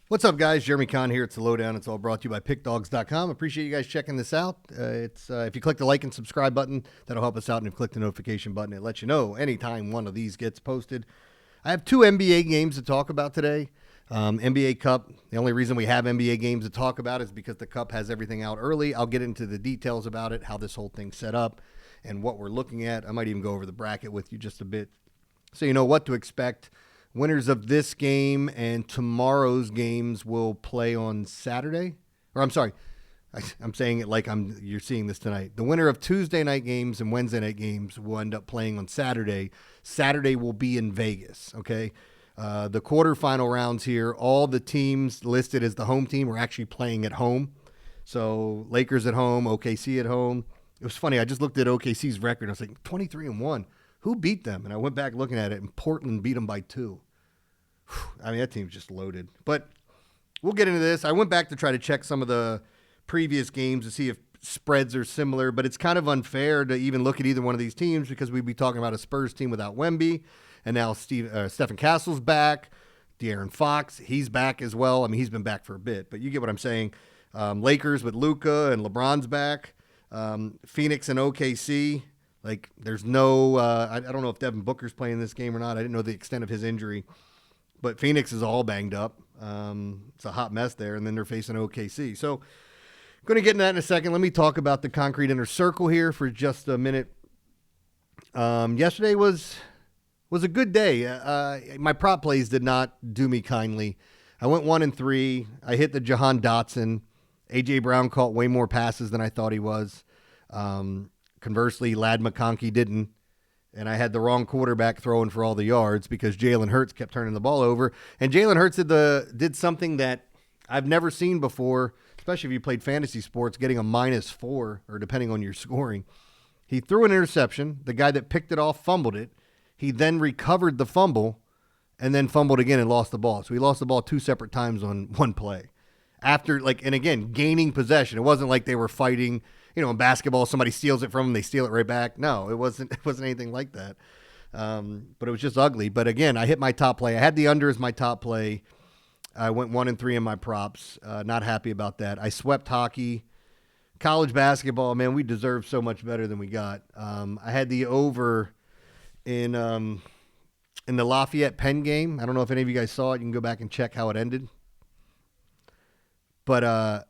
What's up, guys? Jeremy Conn here. It's the Lowdown. It's all brought to you by Pickdawgz.com. Appreciate you guys checking this out. If you click the like and subscribe button, that'll help us out. And if you click the notification button, it lets you know anytime one of these gets posted. I have two NBA games to talk about today. NBA Cup. The only reason we have NBA games to talk about is because the Cup has everything out early. I'll get into the details about it, how this whole thing's set up, and what we're looking at. I might even go over the bracket with you just a bit so you know what to expect. Winners of this game and tomorrow's games will play on Saturday. Or I'm sorry, I'm saying it like you're seeing this tonight. The winner of Tuesday night games and Wednesday night games will end up playing on Saturday. Saturday will be in Vegas, okay? The quarterfinal rounds here, all the teams listed as the home team are actually playing at home. So Lakers at home, OKC at home. It was funny. I just looked at OKC's record. I was like, 23-1. Who beat them? And I went back looking at it, and Portland beat them by 2. I mean, that team's just loaded. But we'll get into this. I went back to try to check some of the previous games to see if spreads are similar, but it's kind of unfair to even look at either one of these teams because we'd be talking about a Spurs team without Wemby, and now Stephen Castle's back. De'Aaron Fox, he's back as well. I mean, he's been back for a bit, but you get what I'm saying. Lakers with Luka and LeBron's back. Phoenix and OKC. Like, there's no I don't know if Devin Booker's playing this game or not. I didn't know the extent of his injury. But Phoenix is all banged up. It's a hot mess there, and then they're facing OKC. So going to get into that in a second. Let me talk about the concrete inner circle here for just a minute. Yesterday was a good day. My prop plays did not do me kindly. I went 1-3. I hit the Jahan Dotson. A.J. Brown caught way more passes than I thought he was. Conversely, Ladd McConkey didn't. And I had the wrong quarterback throwing for all the yards because Jalen Hurts kept turning the ball over. And Jalen Hurts did something that I've never seen before, especially if you played fantasy sports, getting a -4 or depending on your scoring. He threw an interception. The guy that picked it off fumbled it. He then recovered the fumble and then fumbled again and lost the ball. So he lost the ball 2 separate times on one play. After, and again, gaining possession. It wasn't like they were fighting. In basketball, somebody steals it from them, they steal it right back. No, it wasn't anything like that. But it was just ugly. But again, I hit my top play. I had the under as my top play. I went 1-3 in my props. Not happy about that. I swept hockey. College basketball, man, we deserve so much better than we got. I had the over in the Lafayette Penn game. I don't know if any of you guys saw it. You can go back and check how it ended. But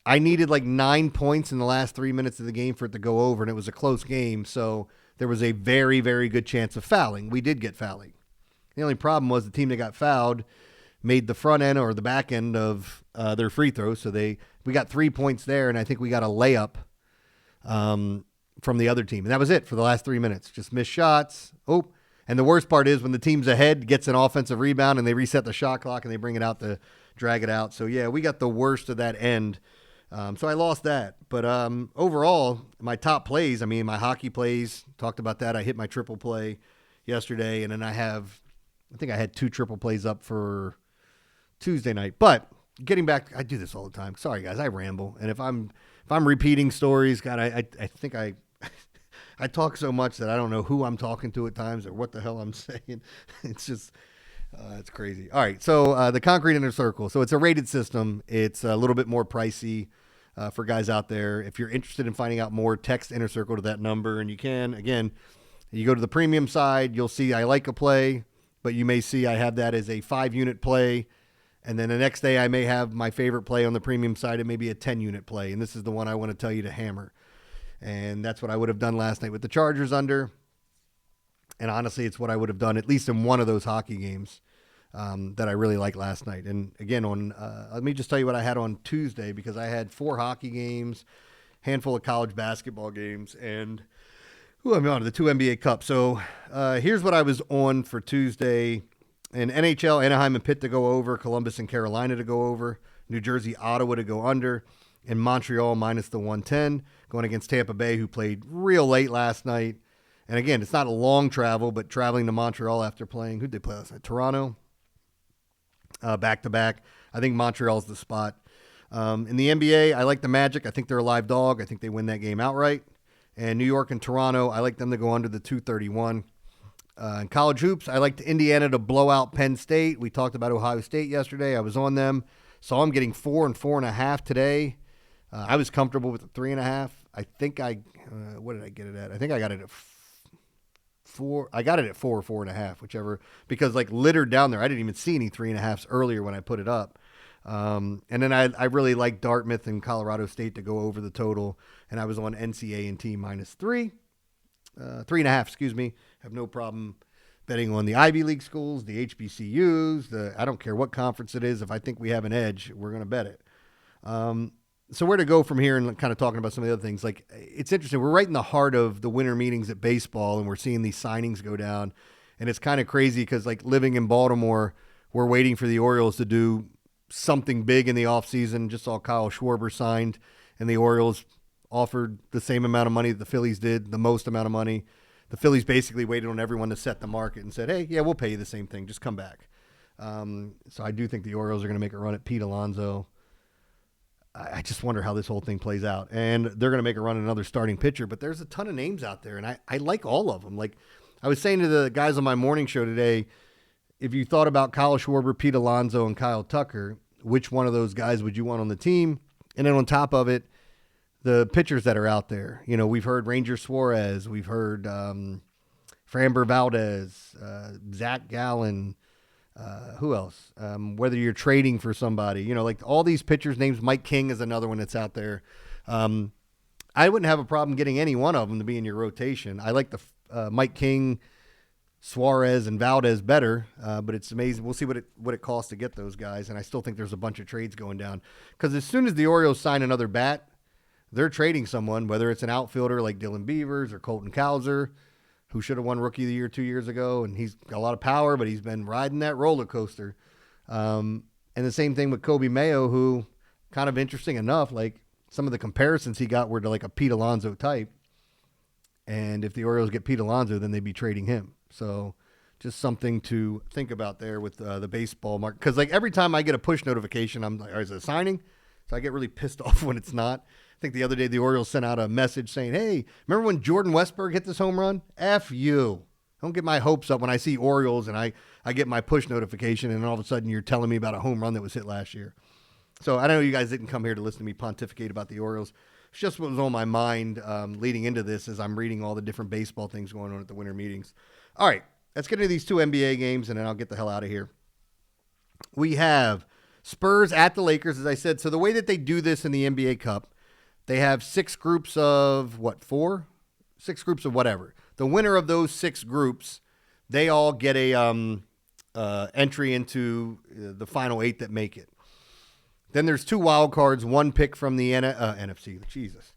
I needed like 9 points in the last 3 minutes of the game for it to go over, and it was a close game, so there was a very, very good chance of fouling. We did get fouling. The only problem was the team that got fouled made the front end or the back end of their free throws, so we got 3 points there, and I think we got a layup from the other team. And that was it for the last 3 minutes. Just missed shots. Oh, and the worst part is when the team's ahead, gets an offensive rebound, and they reset the shot clock, and they bring it out to drag it out. So, yeah, we got the worst of that end. So I lost that. But overall, my top plays, my hockey plays, talked about that. I hit my triple play yesterday, and then I think I had 2 triple plays up for Tuesday night. But getting back, I do this all the time. Sorry, guys, I ramble. And if I'm repeating stories, God, I think I talk so much that I don't know who I'm talking to at times or what the hell I'm saying. It's just... it's crazy. All right, so the concrete inner circle. So it's a rated system. It's a little bit more pricey for guys out there. If you're interested in finding out more, text inner circle to that number, and you can. Again, you go to the premium side, you'll see I like a play, but you may see I have that as a 5-unit play, and then the next day I may have my favorite play on the premium side. It may be a 10-unit play, and this is the one I want to tell you to hammer. And that's what I would have done last night with the Chargers under. And honestly, it's what I would have done at least in one of those hockey games that I really liked last night. And again, let me just tell you what I had on Tuesday, because I had 4 hockey games, handful of college basketball games, and I'm on to the 2 NBA Cups. So here's what I was on for Tuesday. In NHL, Anaheim and Pitt to go over, Columbus and Carolina to go over, New Jersey, Ottawa to go under, and Montreal minus the 110, going against Tampa Bay, who played real late last night. And again, it's not a long travel, but traveling to Montreal after playing, who'd they play last night? Toronto, back-to-back. I think Montreal's the spot. In the NBA, I like the Magic. I think they're a live dog. I think they win that game outright. And New York and Toronto, I like them to go under the 231. In college hoops, I liked Indiana to blow out Penn State. We talked about Ohio State yesterday. I was on them. Saw them getting 4 and 4.5 today. I was comfortable with the 3.5. I think what did I get it at? I think I got it at 4. I got it at 4 or 4.5, whichever, because like littered down there, I didn't even see any 3.5s earlier when I put it up. And then I really liked Dartmouth and Colorado State to go over the total, and I was on NCA&T -3. 3.5, excuse me. Have no problem betting on the Ivy League schools, the HBCUs, I don't care what conference it is. If I think we have an edge, we're going to bet it. So where to go from here and kind of talking about some of the other things. Like, it's interesting. We're right in the heart of the winter meetings at baseball, and we're seeing these signings go down. And it's kind of crazy because, like, living in Baltimore, we're waiting for the Orioles to do something big in the offseason. Just saw Kyle Schwarber signed, and the Orioles offered the same amount of money that the Phillies did, the most amount of money. The Phillies basically waited on everyone to set the market and said, hey, yeah, we'll pay you the same thing. Just come back. So I do think the Orioles are going to make a run at Pete Alonso. I just wonder how this whole thing plays out. And they're going to make a run at another starting pitcher, but there's a ton of names out there, and I like all of them. Like I was saying to the guys on my morning show today, if you thought about Kyle Schwarber, Pete Alonso, and Kyle Tucker, which one of those guys would you want on the team? And then on top of it, the pitchers that are out there. You know, we've heard Ranger Suarez. We've heard Framber Valdez, Zach Gallen. Who else? Whether you're trading for somebody. You know, like all these pitchers' names. Mike King is another one that's out there. I wouldn't have a problem getting any one of them to be in your rotation. I like the Mike King, Suarez, and Valdez better, but it's amazing. We'll see what it costs to get those guys, and I still think there's a bunch of trades going down. Because as soon as the Orioles sign another bat, they're trading someone, whether it's an outfielder like Dylan Beavers or Colton Cowser, who should have won Rookie of the Year 2 years ago, and he's got a lot of power, but he's been riding that roller coaster. And the same thing with Kobe Mayo, who, kind of interesting enough, like some of the comparisons he got were to like a Pete Alonso type. And if the Orioles get Pete Alonso, then they'd be trading him. So just something to think about there with the baseball market. Because like every time I get a push notification, I'm like, is it a signing? So I get really pissed off when it's not. I think the other day the Orioles sent out a message saying, hey, remember when Jordan Westburg hit this home run? F you. Don't get my hopes up when I see Orioles and I get my push notification and all of a sudden you're telling me about a home run that was hit last year. So I know you guys didn't come here to listen to me pontificate about the Orioles. It's just what was on my mind leading into this as I'm reading all the different baseball things going on at the winter meetings. All right, let's get into these 2 NBA games and then I'll get the hell out of here. We have Spurs at the Lakers, as I said. So the way that they do this in the NBA Cup, they have 6 groups of, 4? 6 groups of whatever. The winner of those 6 groups, they all get a entry into the final 8 that make it. Then there's 2 wild cards, 1 pick from the NFC, Jesus.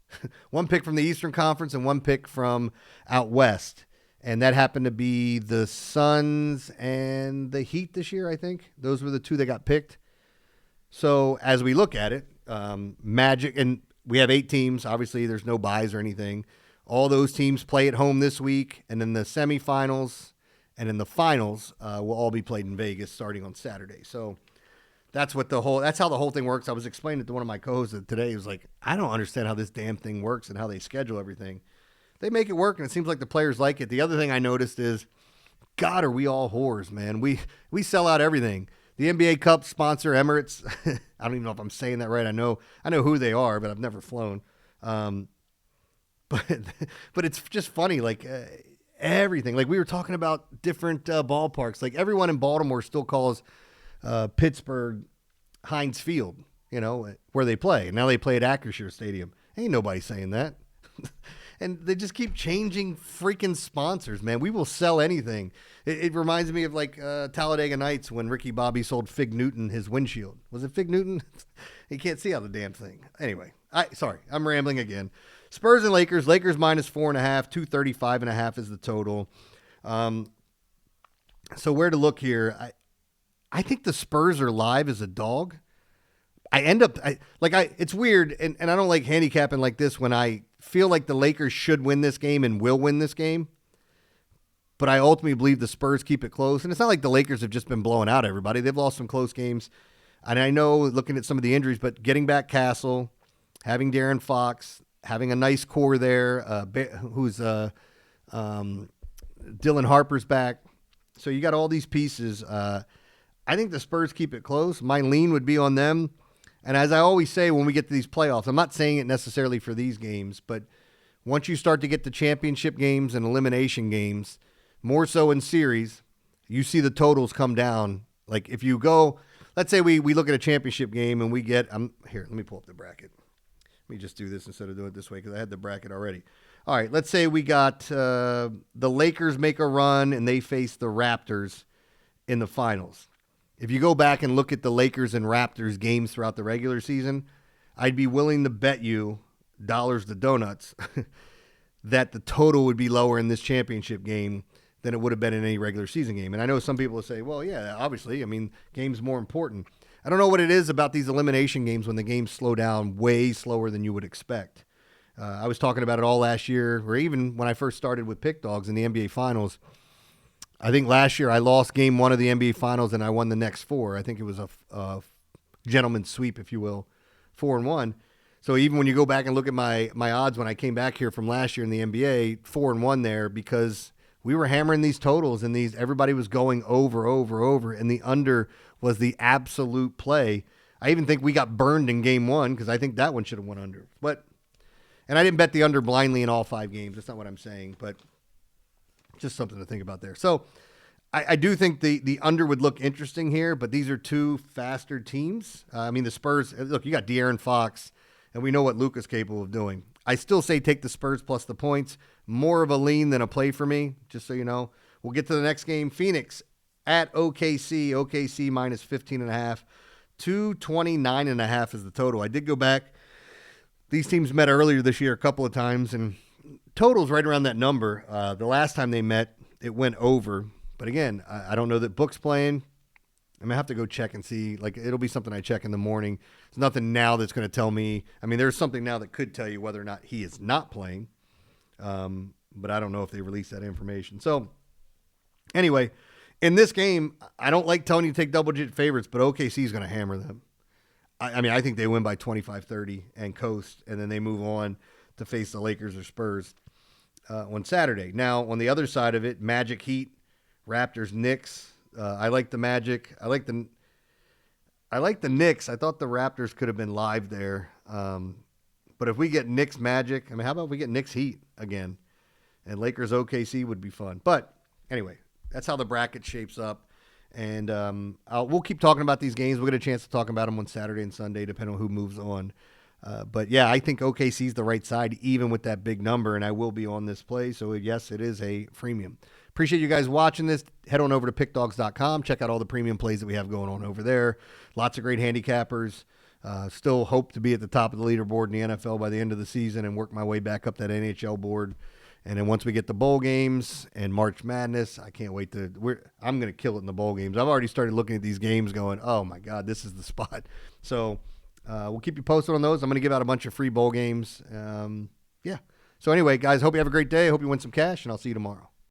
1 pick from the Eastern Conference and 1 pick from out West. And that happened to be the Suns and the Heat this year, I think. Those were the 2 that got picked. So as we look at it, Magic, and we have 8 teams. Obviously, there's no buys or anything. All those teams play at home this week, and then the semifinals and in the finals will all be played in Vegas starting on Saturday. So that's how the whole thing works. I was explaining it to one of my co-hosts today. He was like, I don't understand how this damn thing works and how they schedule everything. They make it work, and it seems like the players like it. The other thing I noticed is, God, are we all whores, man? We sell out everything. The NBA Cup sponsor Emirates. I don't even know if I'm saying that right. I know who they are, but I've never flown. But it's just funny, like everything. Like we were talking about different ballparks. Like everyone in Baltimore still calls Pittsburgh Heinz Field, you know, where they play. And now they play at Acrisure Stadium. Ain't nobody saying that. And they just keep changing freaking sponsors, man. We will sell anything. It reminds me of like Talladega Nights when Ricky Bobby sold Fig Newton his windshield. Was it Fig Newton? He can't see out the damn thing. Anyway, sorry, I'm rambling again. Spurs and Lakers. Lakers -4.5. 235.5 is the total. So where to look here? I think the Spurs are live as a dog. It's weird, and I don't like handicapping like this when I feel like the Lakers should win this game and will win this game. But I ultimately believe the Spurs keep it close. And it's not like the Lakers have just been blowing out everybody. They've lost some close games. And I know, looking at some of the injuries, but getting back Castle, having De'Aaron Fox, having a nice core there, who's Dylan Harper's back. So you got all these pieces. I think the Spurs keep it close. My lean would be on them. And as I always say when we get to these playoffs, I'm not saying it necessarily for these games, but once you start to get the championship games and elimination games, more so in series, you see the totals come down. Like if you go, let's say we look at a championship game and we get, here, let me pull up the bracket. Let me just do this instead of doing it this way because I had the bracket already. All right, let's say we got the Lakers make a run and they face the Raptors in the finals. If you go back and look at the Lakers and Raptors games throughout the regular season, I'd be willing to bet you dollars to donuts that the total would be lower in this championship game than it would have been in any regular season game. And I know some people will say, well, yeah, obviously, I mean, game's more important. I don't know what it is about these elimination games when the games slow down way slower than you would expect. I was talking about it all last year, or even when I first started with Pickdawgz in the NBA Finals. I think last year I lost game one of the NBA Finals and I won the next four. I think it was a gentleman's sweep, if you will, 4-1. So even when you go back and look at my odds when I came back here from last year in the NBA, 4-1 there because we were hammering these totals and everybody was going over, and the under was the absolute play. I even think we got burned in game one because I think that one should have went under. And I didn't bet the under blindly in all 5 games. That's not what I'm saying, but just something to think about there. So I do think the under would look interesting here, but these are two faster teams. I mean, the Spurs, look, you got De'Aaron Fox, and we know what Luka's capable of doing. I still say take the Spurs plus the points. More of a lean than a play for me, just so you know. We'll get to the next game. Phoenix at OKC. OKC minus 15.5. 229.5 is the total. I did go back. These teams met earlier this year a couple of times, and total's right around that number. The last time they met, it went over. But again, I don't know that Book's playing. I'm going to have to go check and see. Like, it'll be something I check in the morning. There's nothing now that's going to tell me. I mean, there's something now that could tell you whether or not he is not playing. But I don't know if they released that information. So, anyway, in this game, I don't like telling you to take double-digit favorites, but OKC is going to hammer them. I mean, I think they win by 25-30 and coast, and then they move on to face the Lakers or Spurs on Saturday. Now, on the other side of it, Magic Heat, Raptors, Knicks. I like the Magic. I like the Knicks. I thought the Raptors could have been live there. But if we get Knicks Magic, I mean, how about we get Knicks Heat again? And Lakers OKC would be fun. But anyway, that's how the bracket shapes up. And we'll keep talking about these games. We'll get a chance to talk about them on Saturday and Sunday, depending on who moves on. But, yeah, I think OKC is the right side, even with that big number, and I will be on this play. So, yes, it is a premium. Appreciate you guys watching this. Head on over to pickdawgz.com. Check out all the premium plays that we have going on over there. Lots of great handicappers. Still hope to be at the top of the leaderboard in the NFL by the end of the season and work my way back up that NHL board. And then once we get the bowl games and March Madness, I can't wait I'm going to kill it in the bowl games. I've already started looking at these games going, oh, my God, this is the spot. So we'll keep you posted on those. I'm going to give out a bunch of free bowl games. Yeah. So anyway, guys, hope you have a great day. Hope you win some cash, and I'll see you tomorrow.